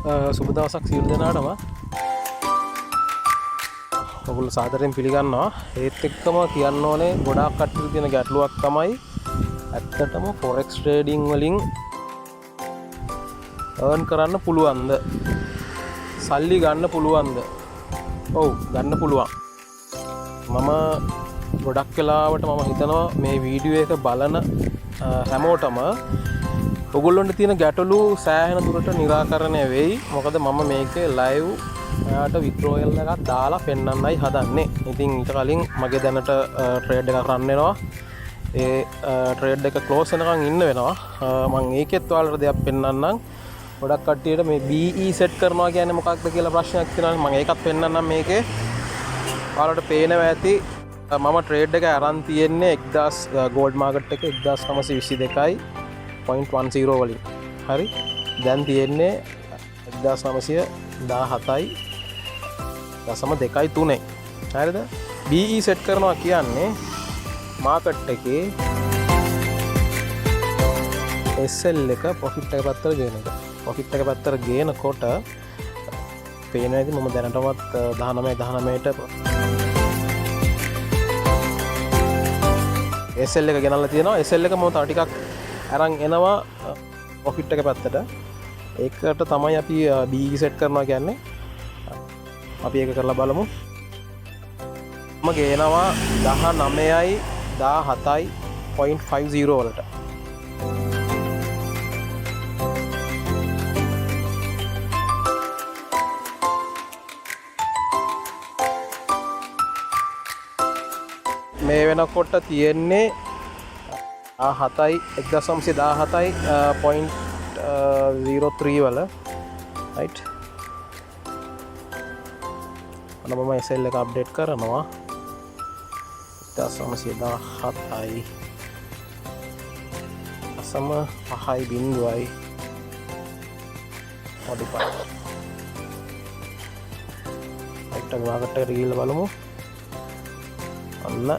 සුබ දවසක් සියලු දෙනාටම. ඔයගොල්ලෝ සාදරයෙන් පිළිගන්නවා. ඒත් එක්කම කියන්න ඕනේ ගොඩාක් කට්ටියට තියෙන ගැටලුවක් තමයි ඇත්තටම forex trading වලින් earn කරන්න පුළුවන්ද? සල්ලි ගන්න පුළුවන්ද? ඔව් ගන්න පුළුවන්. මම ගොඩක් වෙලාවට මම හිතනවා මේ වීඩියෝ එක බලන හැමෝටම ඔයගොල්ලන්ට තියෙන ගැටලු සෑහෙන දුරට निराකරණය වෙයි. මොකද මම මේකේ live ඔයාට withdrawal එකක් දාලා පෙන්නන්නයි හදන්නේ. ඉතින් ඊට කලින් මගේ දැනට trade එකක් run වෙනවා. ඒ trade එක close වෙනකන් ඉන්න වෙනවා. මම ඒකෙත් ඔයාලට දෙයක් පෙන්නන්නම්. ගොඩක් කට්ටියට මේ BE set කරනවා කියන්නේ මොකක්ද කියලා ප්‍රශ්නයක් තියෙනවා. මම ඒකත් පෙන්නන්නම් මේකේ. ඔයාලට පේනවා ඇති මම trade එක අරන් තියෙන්නේ 1000 gold market එක 1922.10 වලින්. හරි. දැන් තියෙන්නේ 1917.2.3. හරිද? BE set කරනවා කියන්නේ market එකේ SL එක profit එක පැත්තට ගේන එක. profit එක පැත්තට ගේනකොට පේනවා ඇති මම දැනටමත් 19ට SL එක ගෙනල්ලා තියෙනවා. SL එක මම තව ටිකක් අරන් එනවා profit එක පැත්තට. ඒකට තමයි අපි BE set කරනවා කියන්නේ. අපි ඒක කරලා බලමු. මම ගේනවා 19යි 17.50 වලට. මේ වෙනකොට තියෙන්නේ 1917.03 වල right. අන්න මම SL එක අප්ඩේට් කරනවා 1917යි 5.0යි modify right එක මාකට් එකට ගිහිල්ලා බලමු. අන්න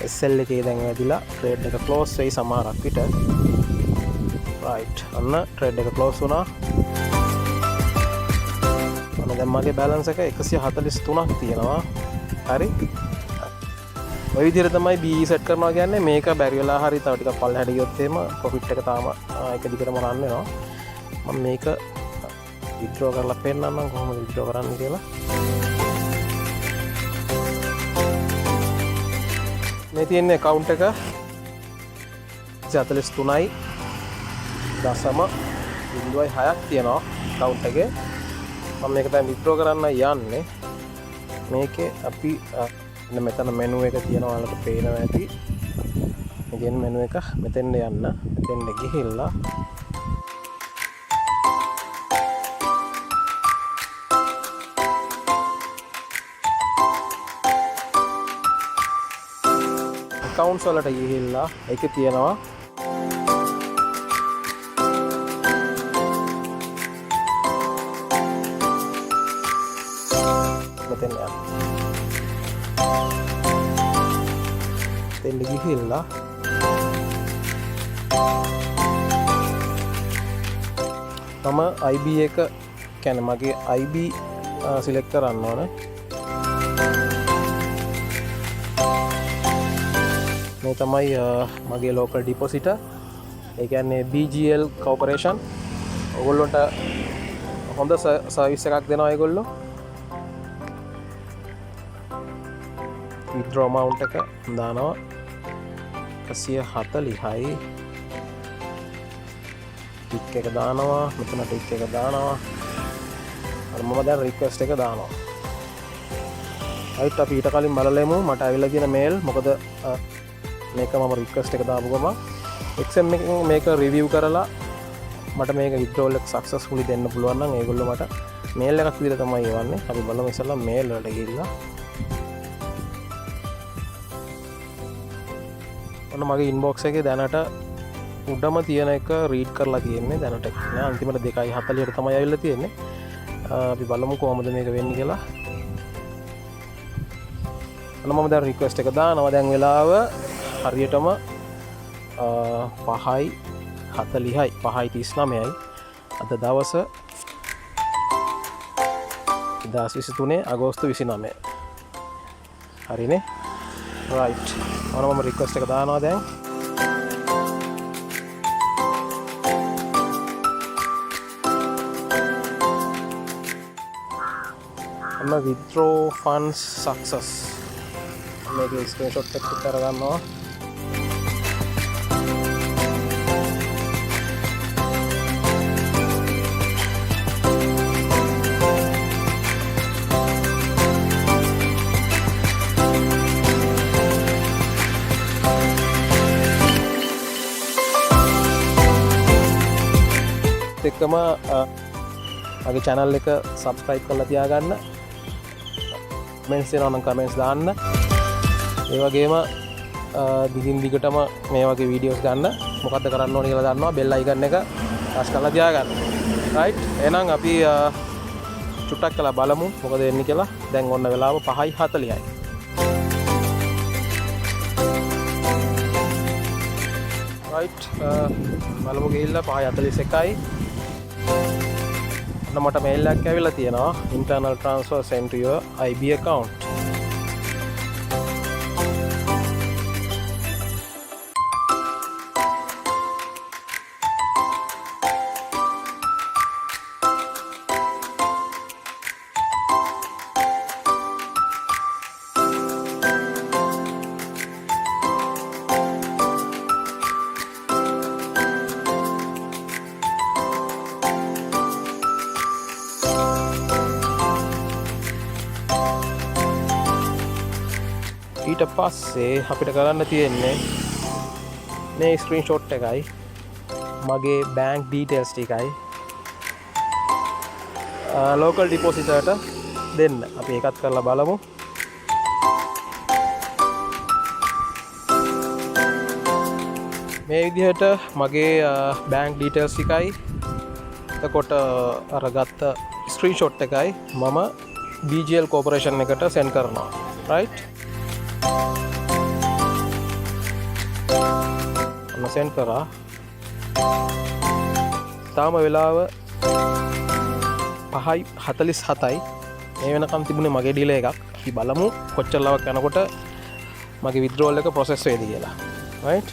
SL එකේ දැන් වැදිලා trade එක close වෙයි සමහරක් විට. right අන්න trade එක close වුණා. අන්න දැන් මගේ balance එක 143ක් තියෙනවා. හරි. ඔය විදිහට තමයි BE set කරනවා කියන්නේ. මේක බැරි වෙලා හරි තව ටිකක් පල්ලෙහාට ගියොත් එහෙම profit එක තාම එක දිගටම run වෙනවා. මම මේක withdraw කරලා පෙන්නන්නම් කොහොමද withdraw කරන්නේ කියලා. මේ තියෙන account එක 43.06ක් තියෙනවා account එකේ. මම මේක දැන් withdraw කරන්න යන්නේ. මේකේ අපි මෙතන menu එක තියෙනවා ඔයාලට පේනවා ඇති. මේ තියෙන menu එක මෙතෙන්ට යන්න. මෙතෙන්ට ගිහිල්ලා accounts වලට ගිහිල්ලා ඒකේ තියෙනවා මෙතන යන්න. මෙතෙන් ගිහිල්ලා මම IB එක කියන්නේ මගේ IB select කරන්න ඕනේ. මේ තමයි මගේ local depositor. ඒ කියන්නේ BGL corporation. ඔයගොල්ලන්ට හොඳ සර්විස් එකක් දෙනවා ඒගොල්ලෝ. withdraw amount එක දානවා 140යි. tick එක දානවා. මෙතන tick එක දානවා. අර මම දැන් request එක දානවා. right අපි ඊට කලින් බලලෙමු මට ඇවිල්ලා තියෙන mail. මොකද මේක මම රික්වෙස්ට් එක දාපු ගමන් XM එකෙන් මේක රිවිව් කරලා මට මේක withdrawal එක successfully දෙන්න පුළුවන් නම් ඒගොල්ලෝ මට මේල් එකක් විදිහට තමයි එවන්නේ. අපි බලමු ඉස්සෙල්ලා මේල් වලට ගිහිල්ලා. ඔන්න මගේ inbox එකේ දැනට උඩම තියෙන එක රීඩ් කරලා තියෙන්නේ දැනට නෑ. අන්තිමට 2:40ට තමයි ඇවිල්ලා තියෙන්නේ. අපි බලමු කොහොමද මේක වෙන්නේ කියලා. අන්න මම දැන් රික්වෙස්ට් එක දානවා. දැන් වෙලාව හරියටම 5යි 40යි 5:39යි අද දවස 2023 අගෝස්තු 29 හරිනේ right මම රික්වෙස්ට් එක දානවා දැන් withdraw funds success මේක ස්ක්‍රීන්ෂොට් එකක් කරගන්නවා එක්කම මගේ channel එක subscribe කරලා තියාගන්න කමෙන්ට්ස් දෙනවා නම් කමෙන්ට්ස් දාන්න ඒ වගේම දිගින් දිගටම මේ වගේ වීඩියෝස් ගන්න මොකද්ද කරන්න ඕනේ කියලා දන්නවා බෙල් අයිකන් එක press කරලා තියාගන්න right එහෙනම් අපි චුට්ටක් කළා බලමු මොකද වෙන්නේ කියලා දැන් ඔන්න වෙලාව 5:40යි right බලමු ගිහිල්ලා 5:41යි මට මේල් එකක් ඇවිල්ලා තියෙනවා internal transfer sent to your IB account ඊට පස්සේ අපිට කරන්න තියෙන්නේ මේ ස්ක්‍රීන්ෂොට් එකයි මගේ බැංක් ඩීටේල්ස් ටිකයි ලෝකල් ඩිපොසිටර්ට දෙන්න අපි ඒකත් කරලා බලමු මේ විදිහට මගේ බැංක් ඩීටේල්ස් ටිකයි එතකොට අර ගත්ත ස්ක්‍රීන්ෂොට් එකයි මම BGL කෝපරේෂන් එකට සෙන්ඩ් කරනවා right සෙන්ඩ් කරා තාම වෙලාව 5:47යි මේ වෙනකම් තිබුණේ මගේ ඩීලර් එකක් අපි බලමු කොච්චර ලවක් යනකොට මගේ withdrawal එක process වෙයිද කියලා right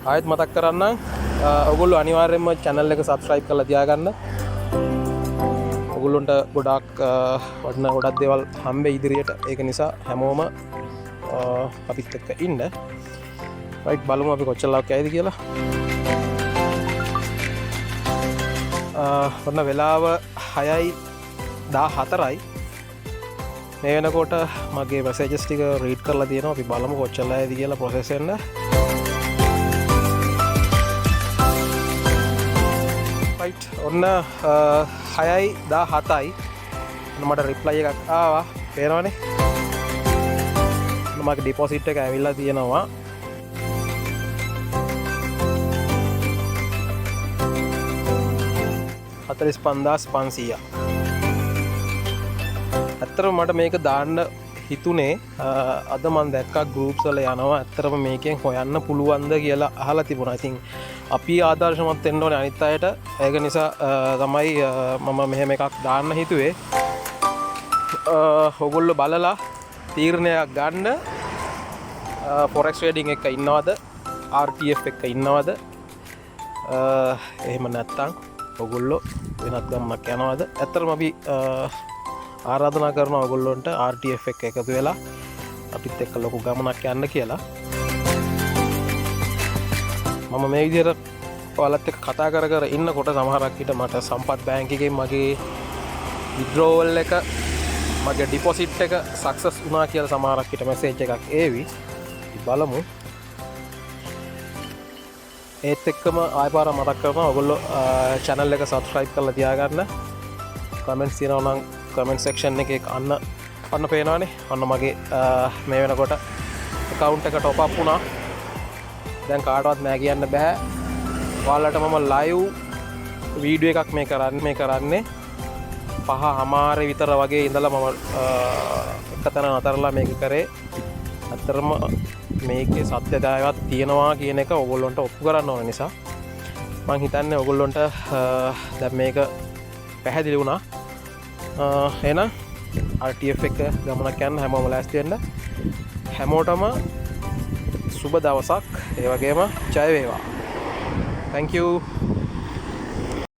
ආයෙත් මතක් කරන්නම් ඔයගොල්ලෝ අනිවාර්යයෙන්ම channel එක subscribe කරලා තියාගන්න ඔයගොල්ලන්ට ගොඩක් ගොඩක් දේවල් හම්බෙයි ඉදිරියට ඒක නිසා හැමෝම අපිත් එක්ක ඉන්න right බලමු අපි කොච්චර ලවක් යයිද කියලා ඔන්න වෙලාව 6:14යි මේ වෙනකොට මගේ මැසේජස් ටික රීඩ් කරලා තියෙනවා අපි බලමු කොච්චර යයිද කියලා process වෙන්න right ඔන්න 6:17යි මට reply එකක් ආවා පේනවනේ මගේ deposit එක ඇවිල්ලා තියෙනවා 45500 ඇත්තටම මට මේක දාන්න හිතුනේ අද මම දැක්කා groups වල යනවා ඇත්තටම මේකෙන් හොයන්න පුළුවන්ද කියලා අහලා තිබුණා. ඉතින් අපි ආදර්ශමත් වෙන්න ඕනේ අනිත් අයට. ඒක නිසා තමයි මම මෙහෙම එකක් දාන්න හිතුවේ. ඔයගොල්ලෝ බලලා තීරණයක් ගන්න Forex Trading එක ඉන්නවද? RTF එක ඉන්නවද? එහෙම නැත්නම් ඔයගොල්ලෝ වෙනත් ගමනක් යනවාද? ඇත්තටම අපි ආරාධනා කරනවා ඔයගොල්ලන්ට RTF එක එකතු වෙලා අපිත් එක්ක ලොකු ගමනක් යන්න කියලා. මම මේ විදිහට ඔයාලත් එක්ක කතා කර කර ඉන්නකොට සමහරක් විට මට සම්පත් බැංක් එකෙන් මගේ withdrawal එක මගේ deposit එක success වුණා කියලා සමහරක් විට message එකක් ඒවි. බලමු. ඒත් එක්කම ආයෙ පාර මතක් කරනවා ඔයගොල්ලෝ channel එක subscribe කරලා තියාගන්න. comments තියෙනවා නම් comment section එකේ අන්න පේනවනේ. අන්න මගේ මේ වෙනකොට account එක top up වුණා. දැන් කාටවත් නෑ කියන්න බෑ. ඔයාලට මම live වීඩියෝ එකක් මේ කරන්නේ 5:00 විතර වගේ ඉඳලා මම එකතැන නතරලා මේක කරේ. ඇත්තටම මේකේ සත්‍යතාවයක් තියෙනවා කියන එක ඕගොල්ලන්ට ඔප්පු කරන්න ඕන නිසා මං හිතන්නේ ඔයගොල්ලොන්ට දැන් මේක පැහැදිලි වුණා. එහෙනම් RTF එක ගමනක් යන්න හැමෝම ලෑස්ති වෙන්න. හැමෝටම සුබ දවසක්. ඒ වගේම ජය වේවා. Thank you.